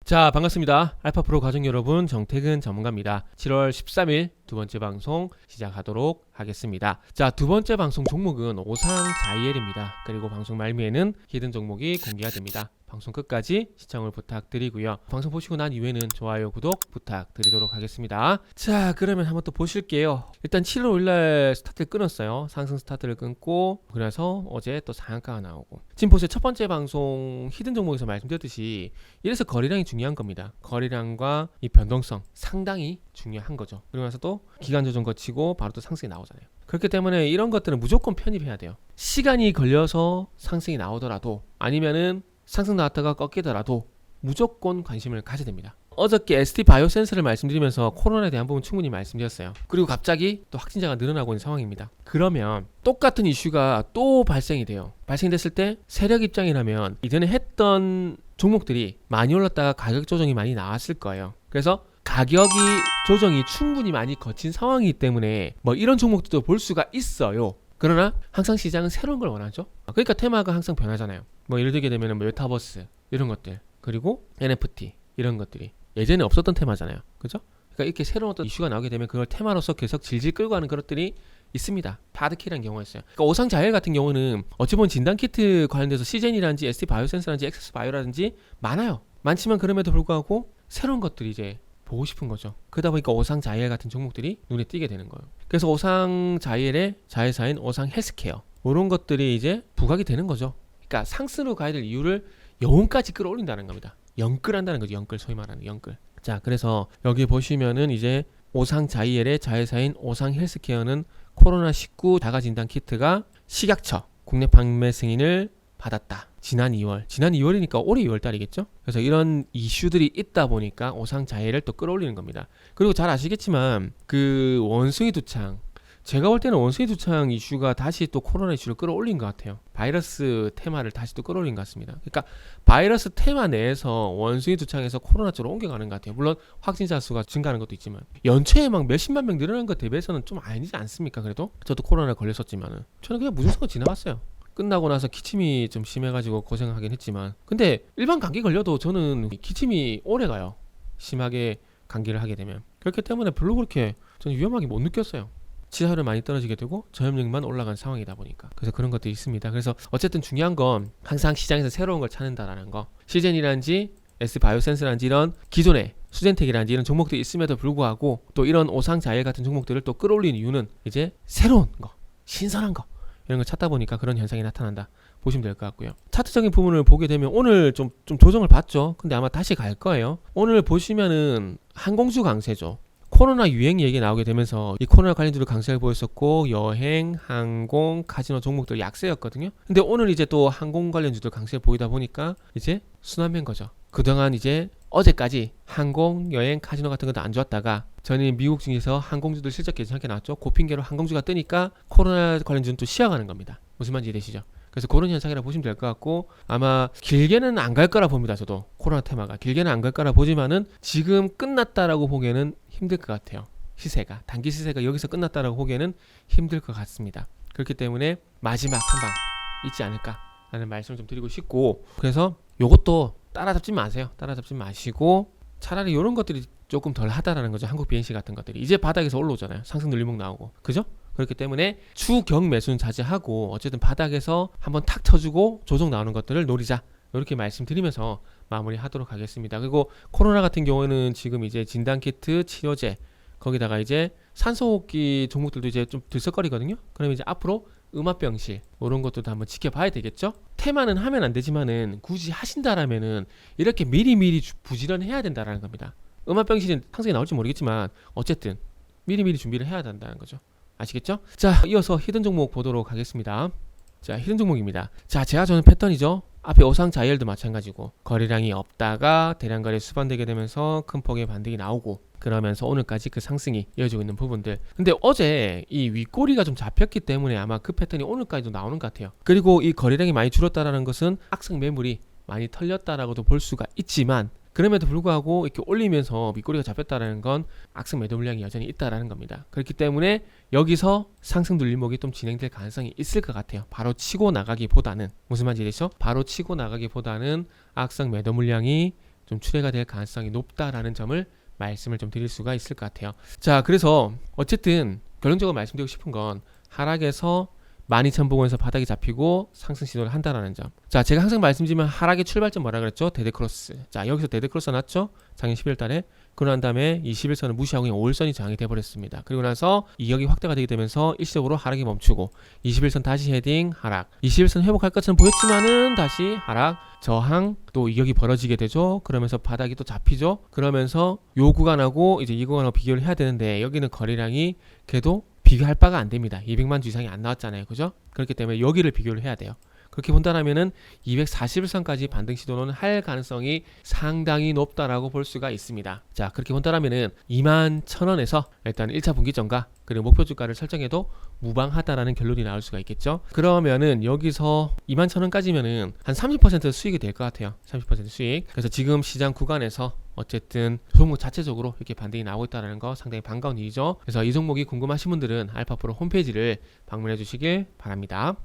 자, 반갑습니다. 알파프로 가족 여러분, 정태근 전문가입니다. 7월 13일 두 번째 방송 시작하도록 하겠습니다. 자, 두 번째 방송 종목은 오상자이엘입니다. 그리고 방송 말미에는 히든 종목이 공개가 됩니다. 방송 끝까지 시청을 부탁드리고요. 방송 보시고 난 이후에는 좋아요, 구독 부탁드리도록 하겠습니다. 자, 그러면 한번 또 보실게요. 일단 7월 5일날 스타트를 끊었어요. 상승 스타트를 끊고, 그래서 어제 또 상한가가 나오고, 지금 보세요. 첫 번째 방송 히든 종목에서 말씀드렸듯이 이래서 거래량이 중요한 겁니다. 거래량과 이 변동성 상당히 중요한 거죠. 그리고 나서 또 기간 조정 거치고 바로 또 상승이 나오잖아요. 그렇기 때문에 이런 것들은 무조건 편입해야 돼요. 시간이 걸려서 상승이 나오더라도, 아니면은 상승 나왔다가 꺾이더라도 무조건 관심을 가져야 됩니다. 어저께 ST바이오센스를 말씀드리면서 코로나에 대한 부분 충분히 말씀드렸어요. 그리고 갑자기 또 확진자가 늘어나고 있는 상황입니다. 그러면 똑같은 이슈가 또 발생이 돼요. 발생됐을 때 세력 입장이라면 이전에 했던 종목들이 많이 올랐다가 가격 조정이 많이 나왔을 거예요. 그래서 가격이 조정이 충분히 많이 거친 상황이기 때문에 뭐 이런 종목들도 볼 수가 있어요. 그러나 항상 시장은 새로운 걸 원하죠. 그러니까 테마가 항상 변하잖아요. 뭐 예를 들게 되면 메타버스 이런 것들, 그리고 NFT 이런 것들이 예전에 없었던 테마잖아요. 그죠? 그러니까 이렇게 새로운 어떤 이슈가 나오게 되면 그걸 테마로서 계속 질질 끌고 가는 것들이 있습니다. 하드키라는 경우가 있어요. 그러니까 오상자일 같은 경우는 어찌 보면 진단키트 관련돼서 시젠이라든지 ST바이오센스라든지 엑세스바이오라든지 많아요. 많지만 그럼에도 불구하고 새로운 것들이 이제 보고 싶은 거죠. 그러다 보니까 오상자이엘 같은 종목들이 눈에 띄게 되는 거예요. 그래서 오상자이엘의 자회사인 오상헬스케어 이런 것들이 이제 부각이 되는 거죠. 그러니까 상승으로 가야 될 이유를 영혼까지 끌어올린다는 겁니다. 영끌한다는 거죠. 영끌, 소위 말하는 영끌. 자, 그래서 여기 보시면은 이제 오상자이엘의 자회사인 오상헬스케어는 코로나19 자가진단 키트가 식약처 국내 판매 승인을 받았다. 지난 2월이니까 올해 2월달이겠죠. 그래서 이런 이슈들이 있다 보니까 오상자이엘을 또 끌어올리는 겁니다. 그리고 잘 아시겠지만 그 원숭이 두창, 제가 볼 때는 원숭이 두창 이슈가 다시 또 코로나 이슈를 끌어올린 것 같아요. 바이러스 테마를 다시 또 끌어올린 것 같습니다. 그러니까 바이러스 테마 내에서 원숭이 두창에서 코로나 쪽으로 옮겨가는 것 같아요. 물론 확진자 수가 증가하는 것도 있지만 연초에 막 몇십만 명 늘어난 것 대비해서는 좀 아니지 않습니까? 그래도 저도 코로나에 걸렸었지만은 저는 그냥 무증상으로 지나갔어요. 끝나고 나서 기침이 좀 심해가지고 고생하긴 했지만, 근데 일반 감기 걸려도 저는 기침이 오래 가요. 심하게 감기를 하게 되면. 그렇기 때문에 별로 그렇게 저는 위험하게 못 느꼈어요. 치사율은 많이 떨어지게 되고 저염력만 올라간 상황이다 보니까. 그래서 그런 것들이 있습니다. 그래서 어쨌든 중요한 건 항상 시장에서 새로운 걸 찾는다라는 거. 시젠이란지 S바이오센스란지 이런 기존의 수젠텍이란지 이런 종목들이 있음에도 불구하고 또 이런 오상자이엘 같은 종목들을 또 끌어올리는 이유는 이제 새로운 거, 신선한 거 이런 걸 찾다 보니까 그런 현상이 나타난다 보시면 될 것 같고요. 차트적인 부분을 보게 되면 오늘 좀 조정을 받죠. 근데 아마 다시 갈 거예요. 오늘 보시면은 항공주 강세죠. 코로나 유행 얘기 나오게 되면서 이 코로나 관련주로 강세를 보였었고, 여행, 항공, 카지노 종목들 약세였거든요. 근데 오늘 이제 또 항공 관련주들 강세를 보이다 보니까 이제 순환된 거죠. 그동안 이제 어제까지 항공, 여행, 카지노 같은 것도 안 좋았다가 전일 미국 중에서 항공주들 실적 괜찮게 나왔죠. 그 핑계로 항공주가 뜨니까 코로나 관련주는 또 쉬어가는 겁니다. 무슨 말인지 이해되시죠? 그래서 그런 현상이라 보시면 될 것 같고, 아마 길게는 안 갈 거라 봅니다. 저도 코로나 테마가 길게는 안 갈 거라 보지만은 지금 끝났다라고 보기에는 힘들 것 같아요. 시세가 단기 시세가 여기서 끝났다라고 보기에는 힘들 것 같습니다. 그렇기 때문에 마지막 한 방 있지 않을까라는 말씀을 좀 드리고 싶고, 그래서 요것도 따라잡지 마세요. 따라잡지 마시고 차라리 이런 것들이 조금 덜 하다라는 거죠. 한국 BNC 같은 것들이 이제 바닥에서 올라오잖아요. 상승 늘리목 나오고, 그죠? 그렇기 때문에 추경 매수는 자제하고 어쨌든 바닥에서 한번 탁 쳐주고 조정 나오는 것들을 노리자, 이렇게 말씀드리면서 마무리하도록 하겠습니다. 그리고 코로나 같은 경우에는 지금 이제 진단키트, 치료제, 거기다가 이제 산소호흡기 종목들도 이제 좀 들썩거리거든요. 그러면 이제 앞으로 음압병실 이런 것들도 한번 지켜봐야 되겠죠. 테마는 하면 안 되지만은 굳이 하신다라면은 이렇게 미리미리 부지런해야 된다라는 겁니다. 음압병실은 상승이 나올지 모르겠지만 어쨌든 미리미리 준비를 해야 된다는 거죠. 아시겠죠? 자, 이어서 히든 종목 보도록 하겠습니다. 자, 히든 종목입니다. 자, 제가 저는 패턴이죠. 앞에 오상자이엘도 마찬가지고 거래량이 없다가 대량 거래 수반되게 되면서 큰 폭의 반등이 나오고, 그러면서 오늘까지 그 상승이 이어지고 있는 부분들. 근데 어제 이 윗꼬리가 좀 잡혔기 때문에 아마 그 패턴이 오늘까지도 나오는 것 같아요. 그리고 이 거래량이 많이 줄었다라는 것은 악성 매물이 많이 털렸다라고도 볼 수가 있지만, 그럼에도 불구하고 이렇게 올리면서 윗꼬리가 잡혔다라는 건 악성 매도 물량이 여전히 있다라는 겁니다. 그렇기 때문에 여기서 상승 눌림목이 좀 진행될 가능성이 있을 것 같아요. 바로 치고 나가기보다는, 무슨 말인지 되죠? 바로 치고 나가기보다는 악성 매도 물량이 좀 출회가 될 가능성이 높다라는 점을 말씀을 좀 드릴 수가 있을 것 같아요. 자, 그래서 어쨌든 결론적으로 말씀드리고 싶은 건 하락에서 12,000부근에서 바닥이 잡히고 상승 시도를 한다라는 점. 자, 제가 항상 말씀드리면 하락의 출발점 뭐라 그랬죠? 데드크로스. 자, 여기서 데드크로스 났죠? 작년 11월 달에. 그러고 난 다음에 21선을 무시하고 그냥 5일선이 저항이 돼버렸습니다. 그리고 나서 이격이 확대가 되게 되면서 일시적으로 하락이 멈추고 21선 다시 헤딩 하락. 21선 회복할 것처럼 보였지만은 다시 하락, 저항, 또 이격이 벌어지게 되죠. 그러면서 바닥이 또 잡히죠. 그러면서 요 구간하고 이제 이 구간하고 비교를 해야 되는데 여기는 거래량이 그래도 비교할 바가 안 됩니다. 200만 주 이상이 안 나왔잖아요. 그죠? 그렇기 때문에 여기를 비교를 해야 돼요. 그렇게 본다라면은 241선까지 반등 시도는 할 가능성이 상당히 높다라고 볼 수가 있습니다. 자, 그렇게 본다라면은 21,000원에서 일단 1차 분기점과 그리고 목표 주가를 설정해도 무방하다라는 결론이 나올 수가 있겠죠. 그러면은 여기서 21,000원까지면은 한 30% 수익이 될 것 같아요. 30% 수익. 그래서 지금 시장 구간에서 어쨌든 종목 자체적으로 이렇게 반등이 나오고 있다는 거 상당히 반가운 일이죠. 그래서 이 종목이 궁금하신 분들은 알파프로 홈페이지를 방문해 주시길 바랍니다.